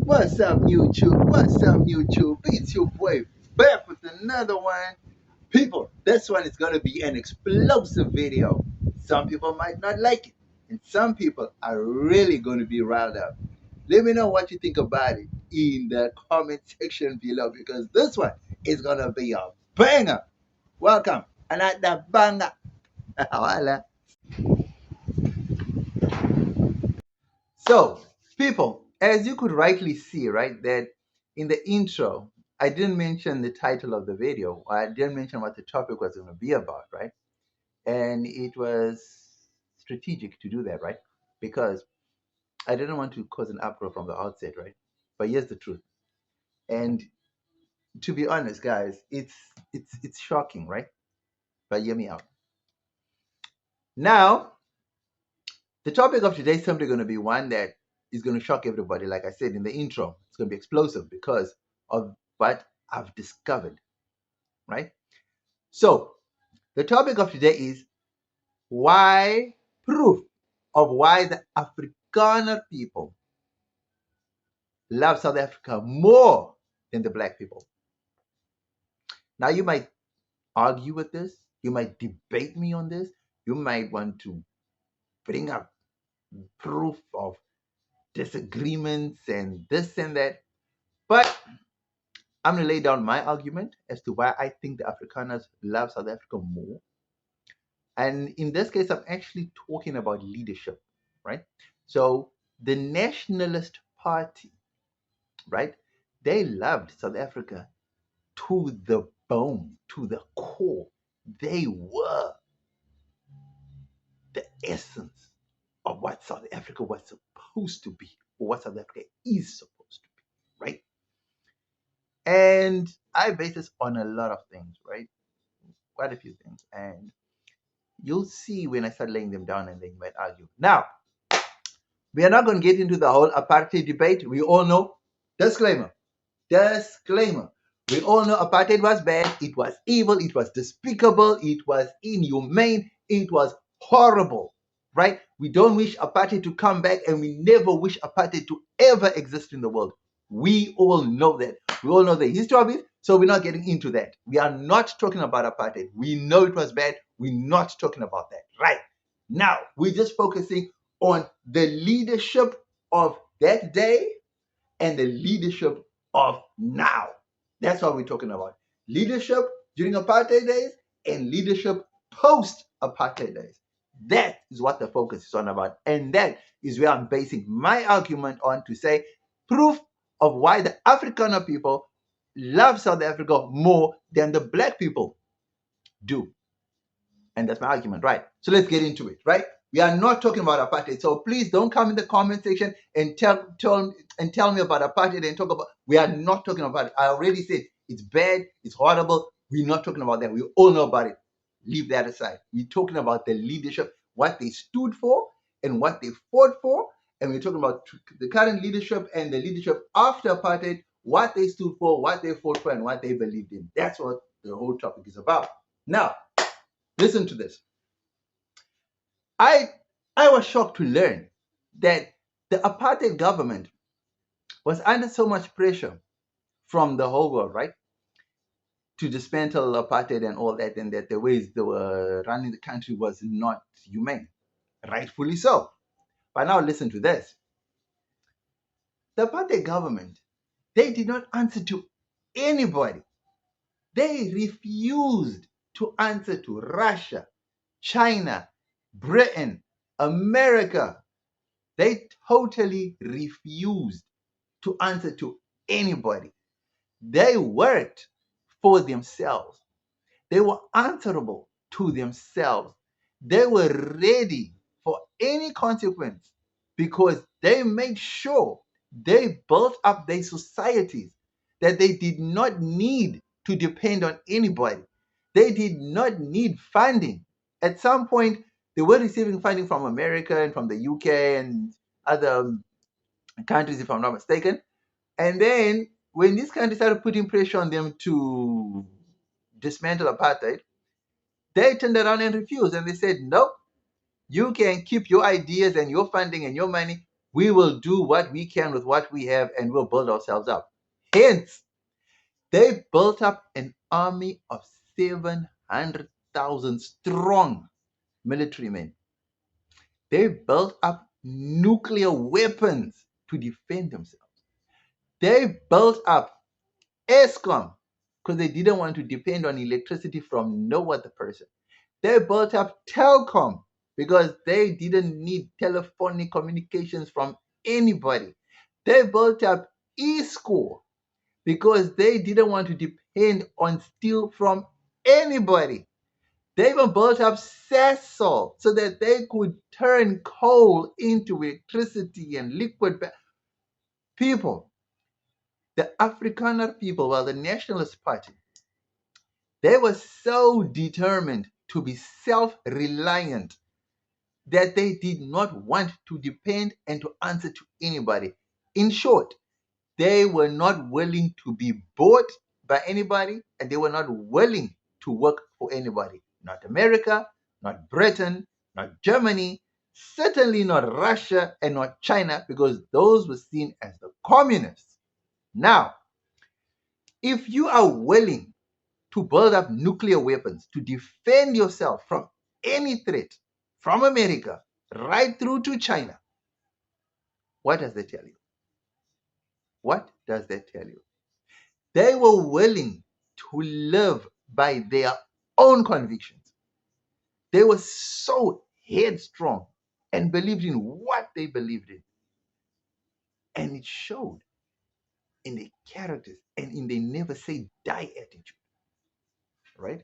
What's up, YouTube? What's up, YouTube? It's your boy back with another one. People, this one is going to be an explosive video. Some people might not like it, and some people are really going to be riled up. Let me know what you think about it in the comment section below because this one is going to be a banger. Welcome, another banger. Voila. So, people, as you could rightly see, right, that in the intro, I didn't mention the title of the video. I didn't mention what the topic was going to be about, right? And it was strategic to do that, right? Because I didn't want to cause an uproar from the outset, right? But here's the truth. And to be honest, guys, it's shocking, right? But hear me out. Now, the topic of today is simply going to be one that is going to shock everybody. Like I said in the intro, it's going to be explosive because of what I've discovered, right? So, the topic of today is why proof of why the Afrikaner people love South Africa more than the black people. Now, you might argue with this, you might debate me on this, you might want to bring up proof of disagreements and this and that. But I'm going to lay down my argument as to why I think the Afrikaners love South Africa more. And in this case, I'm actually talking about leadership, right? So the Nationalist Party, right? They loved South Africa to the bone, to the core. They were the essence of what South Africa was supposed to be, or what South Africa is supposed to be, right? And I base this on a lot of things, right? Quite a few things. And you'll see when I start laying them down and then you might argue. Now, we are not going to get into the whole apartheid debate. We all know, disclaimer, we all know apartheid was bad, it was evil, it was despicable, it was inhumane, it was horrible, right? We don't wish apartheid to come back and we never wish apartheid to ever exist in the world. We all know that. We all know the history of it, so we're not getting into that. We are not talking about apartheid. We know it was bad. We're not talking about that, right? Now, we're just focusing on the leadership of that day and the leadership of now. That's what we're talking about. Leadership during apartheid days and leadership post-apartheid days. That is what the focus is on about. And that is where I'm basing my argument on to say proof of why the Afrikaner people love South Africa more than the black people do. And that's my argument, right? So let's get into it, right? We are not talking about apartheid. So please don't come in the comment section and tell me about apartheid and talk about. We are not talking about it. I already said it's bad, it's horrible. We're not talking about that. We all know about it. Leave that aside. We're talking about the leadership, what they stood for and what they fought for. And we're talking about the current leadership and the leadership after apartheid, what they stood for, what they fought for, and what they believed in. That's what the whole topic is about. Now, listen to this. I was shocked to learn that the apartheid government was under so much pressure from the whole world, right? To dismantle apartheid and all that, and that the ways they were running the country was not humane. Rightfully so. But now listen to this. The apartheid government, they did not answer to anybody. They refused to answer to Russia, China, Britain, America. They totally refused to answer to anybody. They worked for themselves. They were answerable to themselves. They were ready for any consequence because they made sure they built up their societies that they did not need to depend on anybody. They did not need funding. At some point, they were receiving funding from America and from the UK and other countries, if I'm not mistaken. And then when these countries started putting pressure on them to dismantle apartheid, they turned around and refused. And they said, no, you can keep your ideas and your funding and your money. We will do what we can with what we have and we'll build ourselves up. Hence, they built up an army of 700,000 strong military men. They built up nuclear weapons to defend themselves. They built up ESCOM because they didn't want to depend on electricity from no other person. They built up Telcom because they didn't need telephonic communications from anybody. They built up eScore because they didn't want to depend on steel from anybody. They even built up Sasol so that they could turn coal into electricity and liquid. People, the Afrikaner people, well, the Nationalist Party, they were so determined to be self-reliant that they did not want to depend and to answer to anybody. In short, they were not willing to be bought by anybody, and they were not willing to work for anybody. Not America, not Britain, not Germany, certainly not Russia and not China, because those were seen as the communists. Now, if you are willing to build up nuclear weapons to defend yourself from any threat, from America right through to China, what does that tell you? What does that tell you? They were willing to live by their own convictions. They were so headstrong and believed in what they believed in. And it showed in their characters and in their never say die attitude. Right?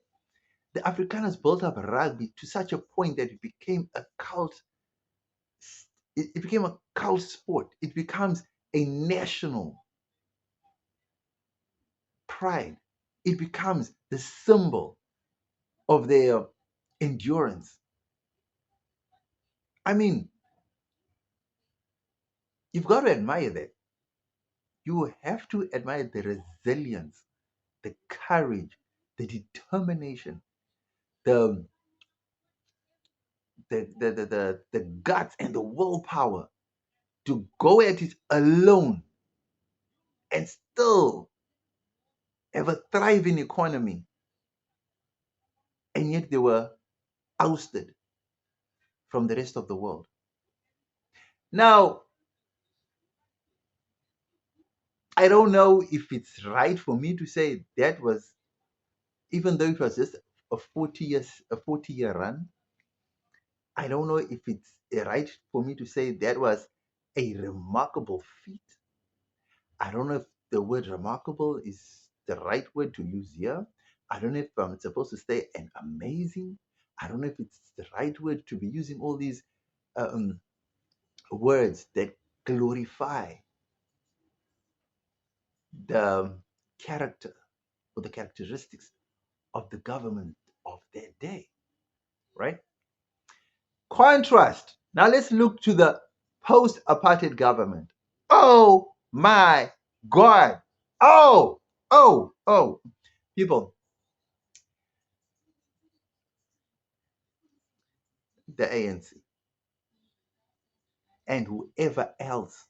The Afrikaners built up rugby to such a point that it became a cult. It became a cult sport. It becomes a national pride. It becomes the symbol of their endurance. I mean, you've got to admire that. You have to admire the resilience, the courage, the determination, the the guts and the willpower to go at it alone and still have a thriving economy. And yet they were ousted from the rest of the world. Now, I don't know if it's right for me to say that was, even though it was just a 40-year run, I don't know if it's right for me to say that was a remarkable feat. I don't know if the word remarkable is the right word to use here. I don't know if I'm supposed to say an amazing. I don't know if it's the right word to be using all these um, words that glorify the character or the characteristics of the government of that day, right? Contrast. Now let's look to the post-apartheid government. Oh my God. Oh, oh. People, the ANC and whoever else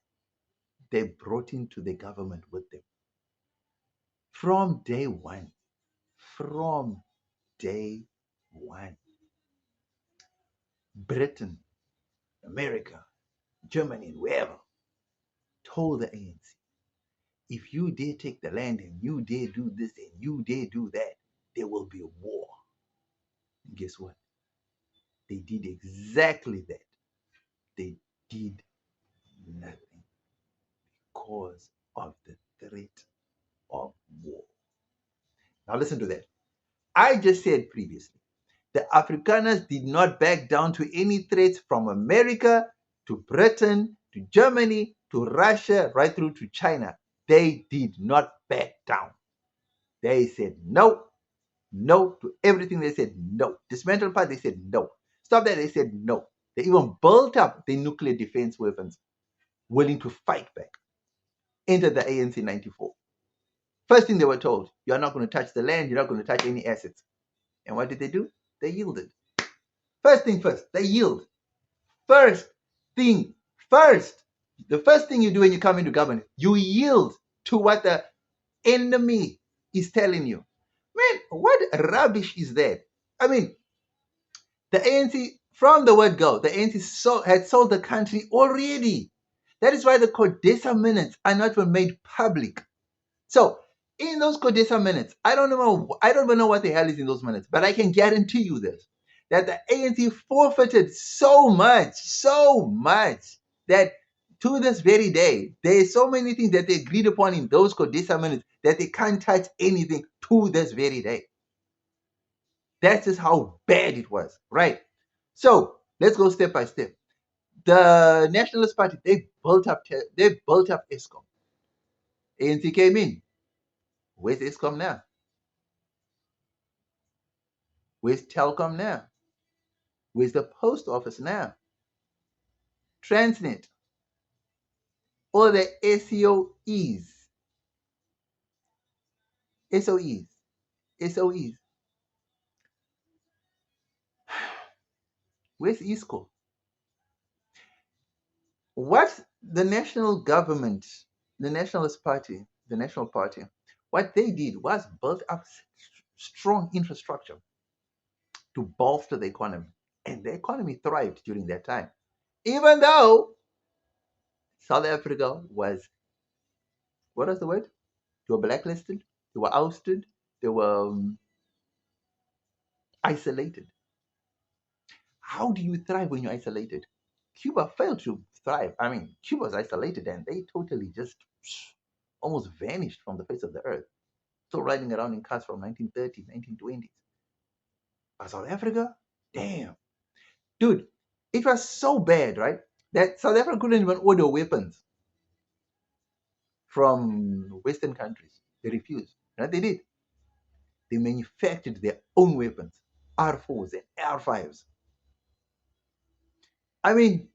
they brought into the government with them. From day one, from day one, Britain, America, Germany, and wherever told the ANC, if you dare take the land and you dare do this and you dare do that, there will be a war. And guess what? They did exactly that. They did nothing because of the threat of war. Now listen to that. I just said previously, the Afrikaners did not back down to any threats from America to Britain to Germany to Russia right through to China. They did not back down. They said no, no to everything. They said no. Dismantle part, they said no. Stop that, they said no. They even built up the nuclear defense weapons, willing to fight back. Entered the ANC in 94. First thing they were told, you're not going to touch the land, you're not going to touch any assets. And what did they do? They yielded. First thing first, they yield. First thing first. The first thing you do when you come into government, you yield to what the enemy is telling you. Man, what rubbish is that? I mean, the ANC, from the word go, the ANC had sold the country already. That is why the Codesa minutes are not even made public. So, in those Codesa minutes, I don't even know what the hell is in those minutes, but I can guarantee you this, that the ANC forfeited so much, that to this very day, there are so many things that they agreed upon in those Codesa minutes that they can't touch anything to this very day. That's just how bad it was, right? So let's go step by step. The Nationalist Party, they built up ESCOM. ANC came in. Where's ESCOM now? Where's Telcom now? Where's the post office now? Transnet. All the SOEs. Where's ISCO? What the national government, the Nationalist Party, the National Party, what they did was build up strong infrastructure to bolster the economy. And the economy thrived during that time. Even though South Africa was, what was the word? They were blacklisted, they were ousted, they were isolated. How do you thrive when you're isolated? Cuba failed to thrive. I mean, Cuba was isolated and they totally just almost vanished from the face of the earth. Still riding around in cars from 1930s, 1920s. But South Africa, damn. Dude, it was so bad, right? That South Africa couldn't even order weapons from Western countries. They refused. You know what they did? They manufactured their own weapons, R4s and R5s. I mean,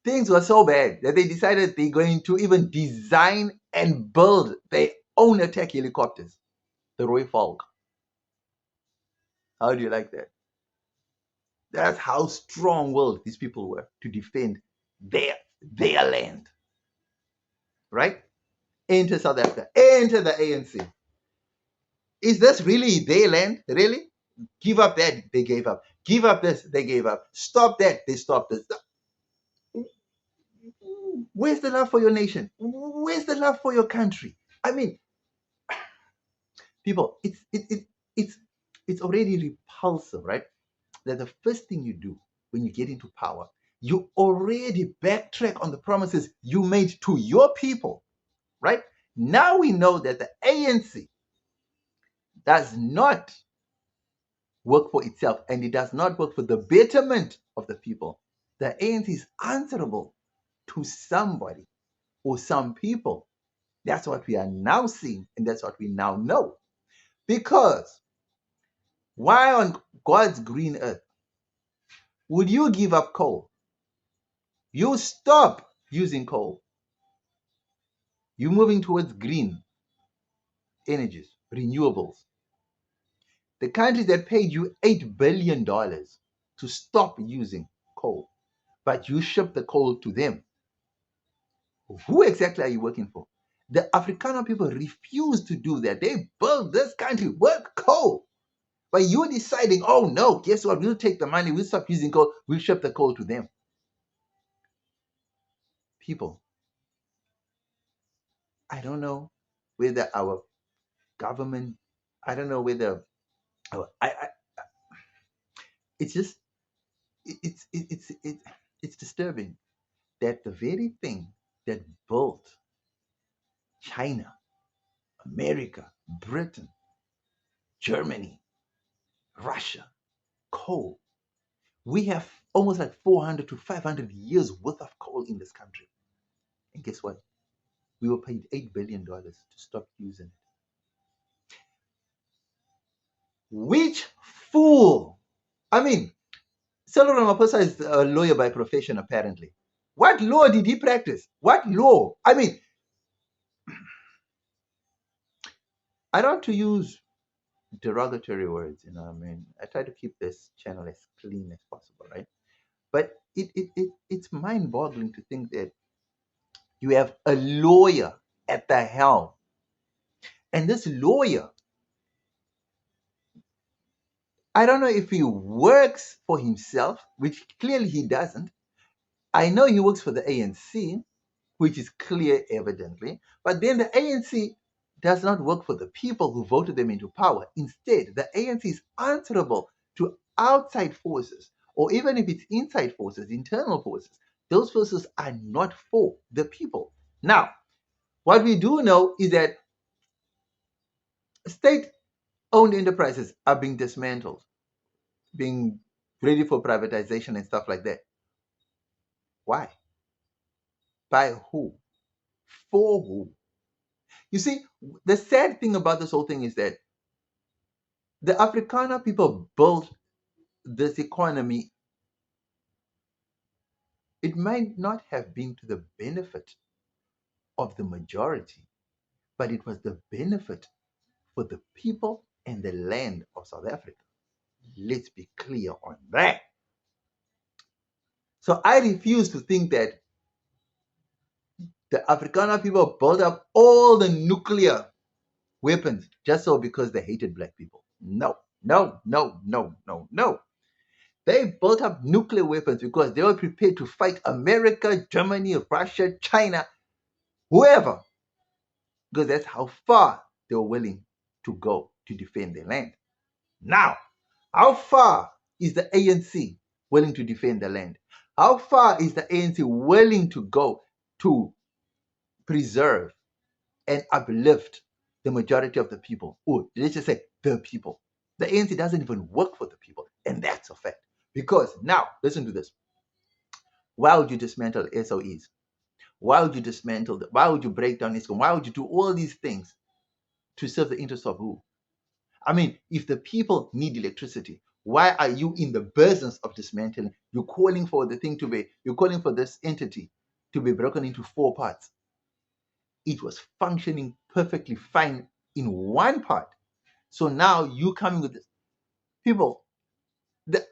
things were so bad that they decided they're going to even design and build their own attack helicopters, the Roy Falk. How do you like that? That's how strong-willed these people were to defend their land. Right? Enter South Africa, enter the ANC. Is this really their land? Really? Give up that, they gave up. Give up this, they gave up. Stop that, they stopped this. Where's the love for your nation? Where's the love for your country? I mean, people, it's already repulsive, right? That the first thing you do when you get into power, you already backtrack on the promises you made to your people, right? Now we know that the ANC does not work for itself and it does not work for the betterment of the people. The ANC is answerable to somebody or some people. That's what we are now seeing and that's what we now know. Because why on God's green earth would you give up coal? You stop using coal. You're moving towards green energies, renewables. The countries that paid you $8 billion to stop using coal, but you ship the coal to them. Who exactly are you working for? The Afrikaner people refuse to do that. They built this country with coal. But you're deciding, oh no, guess what? We'll take the money, we'll stop using coal, we'll ship the coal to them. People, I don't know whether our government, I don't know whether it's just it's disturbing that the very thing that built China, America, Britain, Germany, Russia, coal, we have almost like 400 to 500 years worth of coal in this country. And guess what? We were paid $8 billion to stop using it. Which fool? I mean, Cyril Ramaphosa is a lawyer by profession, apparently. What law did he practice? What law? I mean, I don't want to use derogatory words, you know what I mean? I try to keep this channel as clean as possible, right? But it's mind-boggling to think that You have a lawyer at the helm. And this lawyer, I don't know if he works for himself, which clearly he doesn't. I know he works for the ANC, which is clear evidently. But then the ANC does not work for the people who voted them into power. Instead, the ANC is answerable to outside forces, or even if it's inside forces, internal forces. Those forces are not for the people. Now, what we do know is that state-owned enterprises are being dismantled, being ready for privatization and stuff like that. Why? By who? For who? You see, the sad thing about this whole thing is that the Afrikaner people built this economy. It might not have been to the benefit of the majority, but it was the benefit for the people and the land of South Africa. Let's be clear on that. So I refuse to think that the Afrikaner people built up all the nuclear weapons just so because they hated black people. No, no, no, no, no, no. They built up nuclear weapons because they were prepared to fight America, Germany, Russia, China, whoever, because that's how far they were willing to go to defend their land. Now, how far is the ANC willing to defend the land? How far is the ANC willing to go to preserve and uplift the majority of the people? Or let's just say the people. The ANC doesn't even work for the people, and that's a fact. Because now, listen to this. Why would you dismantle SOEs? Why would you dismantle why would you break down ISCOM? Why would you do all these things to serve the interests of who? I mean, if the people need electricity, why are you in the business of dismantling? You're calling for you're calling for this entity to be broken into 4 parts. It was functioning perfectly fine in one part. So now you coming with this. People, the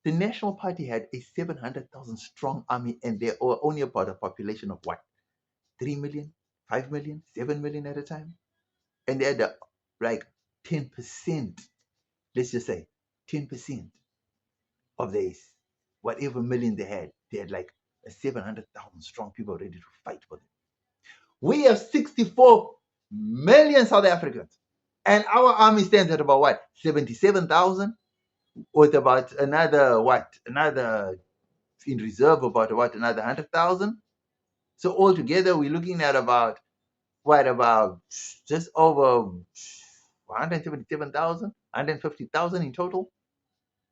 the National Party had a 700,000 strong army, and they were only about a population of what? 3 million, 5 million, 7 million at a time. And they had like 10%, let's just say 10% of this, whatever million they had like 700,000 strong people ready to fight for them. We have 64 million South Africans, and our army stands at about what? 77,000, with about another in reserve, about what, another 100,000. So altogether, we're looking at about just over 177,000, 150,000 in total.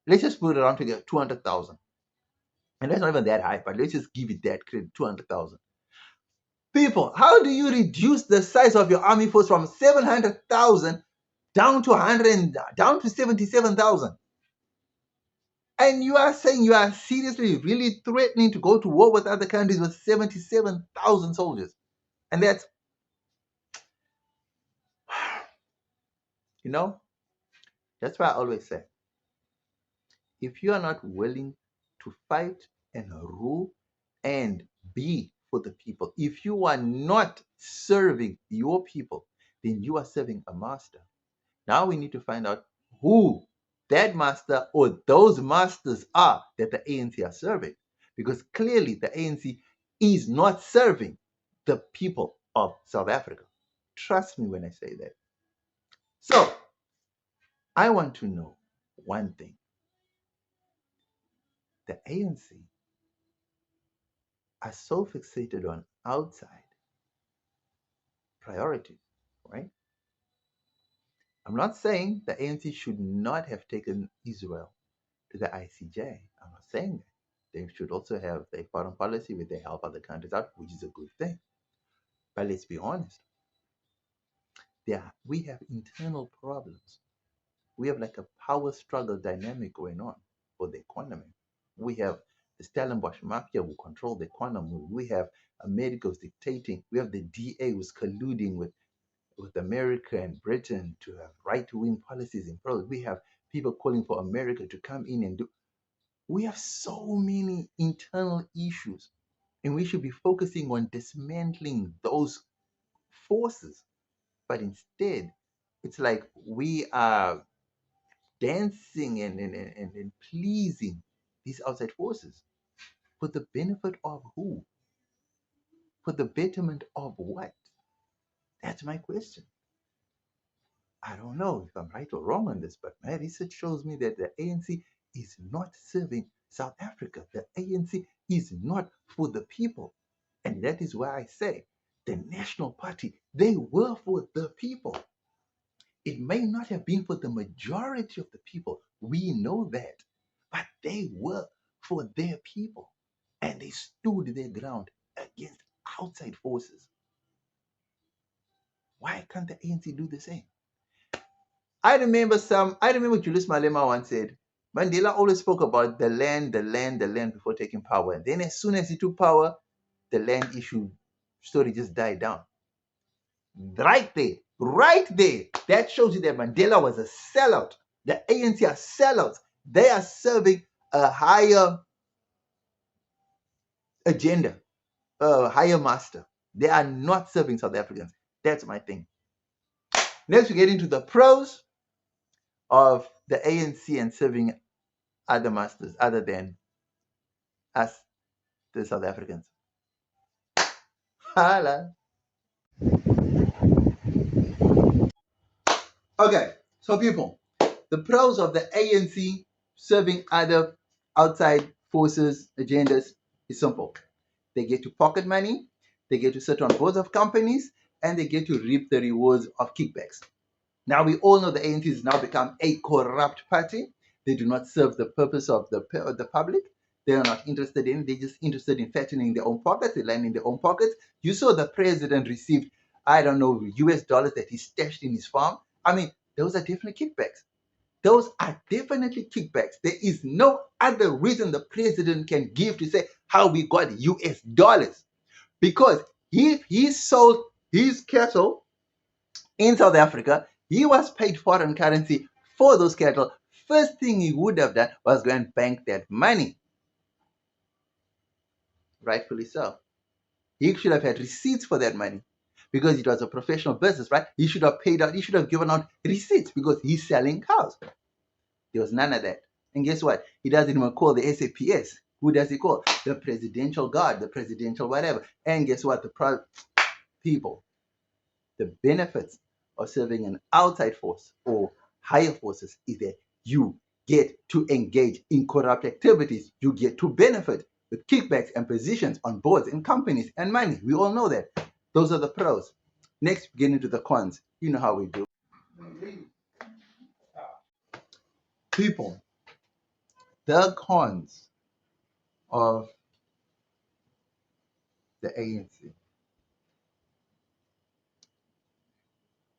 Let's just put it around together, 200,000. And that's not even that high, but let's just give it that credit, 200,000. People, how do you reduce the size of your army force from 700,000 down to 77,000? And you are saying you are seriously really threatening to go to war with other countries with 77,000 soldiers. And that's, that's why I always say, if you are not willing to fight and rule and be for the people, if you are not serving your people, then you are serving a master. Now we need to find out who that master or those masters are that the ANC are serving. Because clearly the ANC is not serving the people of South Africa. Trust me when I say that. So, I want to know one thing. The ANC are so fixated on outside priorities, right? I'm not saying the ANC should not have taken Israel to the ICJ. I'm not saying that. They should also have their foreign policy where they help other countries out, which is a good thing. But let's be honest. We have internal problems. We have like a power struggle dynamic going on for the economy. We have the Stellenbosch mafia who control the economy. We have America who's dictating. We have the DA who's colluding with America and Britain to have right-wing policies in place. We have people calling for America to come in and do. We have so many internal issues. And we should be focusing on dismantling those forces. But instead, it's like we are dancing and pleasing these outside forces for the benefit of who? For the betterment of what? That's my question. I don't know if I'm right or wrong on this, but my research shows me that the ANC is not serving South Africa. The ANC is not for the people. And that is why I say the National Party, they were for the people. It may not have been for the majority of the people. We know that. But they were for their people. And they stood their ground against outside forces. Why can't the ANC do the same? I remember Julius Malema once said, Mandela always spoke about the land, the land, the land before taking power. And then as soon as he took power, the land issue story just died down. Right there, right there. That shows you that Mandela was a sellout. The ANC are sellouts. They are serving a higher agenda, a higher master. They are not serving South Africans. That's my thing. Next, we get into the pros of the ANC and serving other masters other than us, the South Africans. Hala. Okay, so people, the pros of the ANC serving other outside forces agendas is simple. They get to pocket money, they get to sit on boards of companies, and they get to reap the rewards of kickbacks. Now we all know the ANC has now become a corrupt party. They do not serve the purpose of the public. They are not interested in. They're just interested in fattening their own pockets. They land in their own pockets. You saw the president received, I don't know, US dollars that he stashed in his farm. I mean, those are definitely kickbacks. Those are definitely kickbacks. There is no other reason the president can give to say how we got US dollars. Because if he sold his cattle in South Africa, he was paid foreign currency for those cattle. First thing he would have done was go and bank that money. Rightfully so. He should have had receipts for that money because it was a professional business, right? He should have paid out, he should have given out receipts because he's selling cows. There was none of that. And guess what? He doesn't even call the SAPS. Who does he call? The presidential guard, the presidential whatever. And guess what? People, the benefits of serving an outside force or higher forces is that you get to engage in corrupt activities. You get to benefit with kickbacks and positions on boards in companies and money. We all know that. Those are the pros. Next, we get into the cons. You know how we do. People, the cons of the ANC.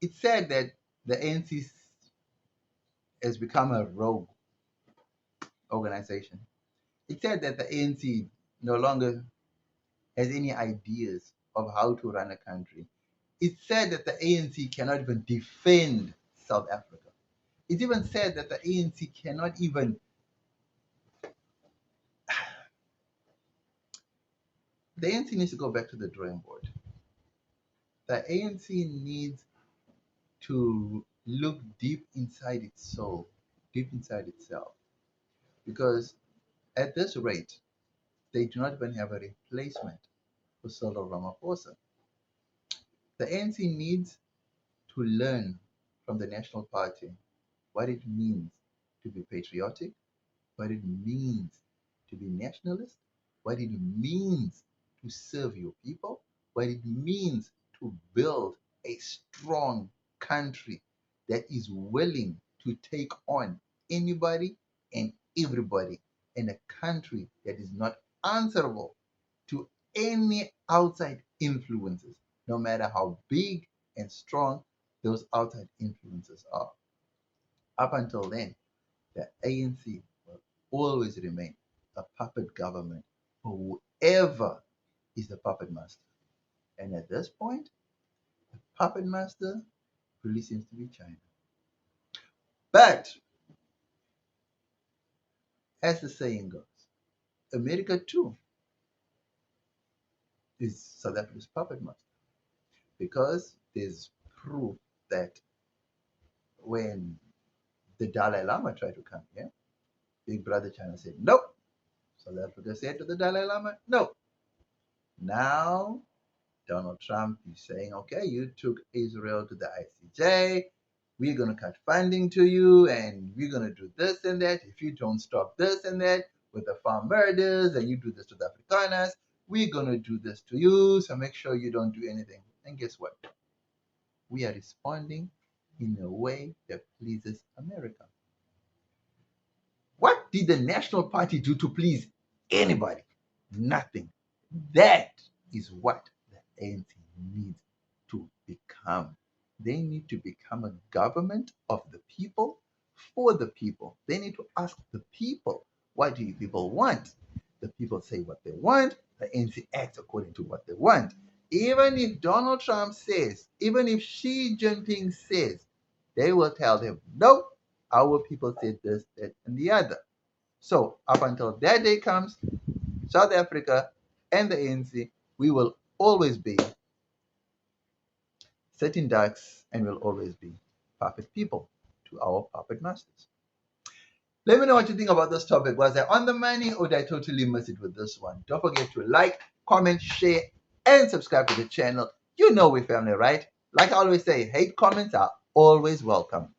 It's said that the ANC has become a rogue organization. It's said that the ANC no longer has any ideas of how to run a country. It's said that the ANC cannot even defend South Africa. It's even said that the ANC cannot even. The ANC needs to go back to the drawing board. The ANC needs to look deep inside its soul, deep inside itself. Because at this rate, they do not even have a replacement for Cyril Ramaphosa. The ANC needs to learn from the National Party what it means to be patriotic, what it means to be nationalist, what it means to serve your people, what it means to build a strong country that is willing to take on anybody and everybody, in a country that is not answerable to any outside influences, no matter how big and strong those outside influences are. Up until then, the ANC will always remain a puppet government for whoever is the puppet master. And at this point, the puppet master really seems to be China. But as the saying goes, America too is South Africa's puppet master, because there's proof that when the Dalai Lama tried to come here, Big Brother China said, nope. South Africa said to the Dalai Lama, no. Now, Donald Trump is saying, okay, you took Israel to the ICJ. We're going to cut funding to you, and we're going to do this and that. If you don't stop this and that with the farm murders, and you do this to the Afrikaners, we're going to do this to you. So make sure you don't do anything. And guess what? We are responding in a way that pleases America. What did the National Party do to please anybody? Nothing. That is what the ANC needs to become. They need to become a government of the people, for the people. They need to ask the people, what do you people want? The people say what they want. The ANC acts according to what they want. Even if Donald Trump says, even if Xi Jinping says, they will tell him, no, our people said this, that, and the other. So up until that day comes, South Africa and the ANC, we will always be sitting ducks and will always be puppet people to our puppet masters. Let me know what you think about this topic. Was I on the money or did I totally miss it with this one? Don't forget to like, comment, share, and subscribe to the channel. You know we're family, right? Like I always say, hate comments are always welcome.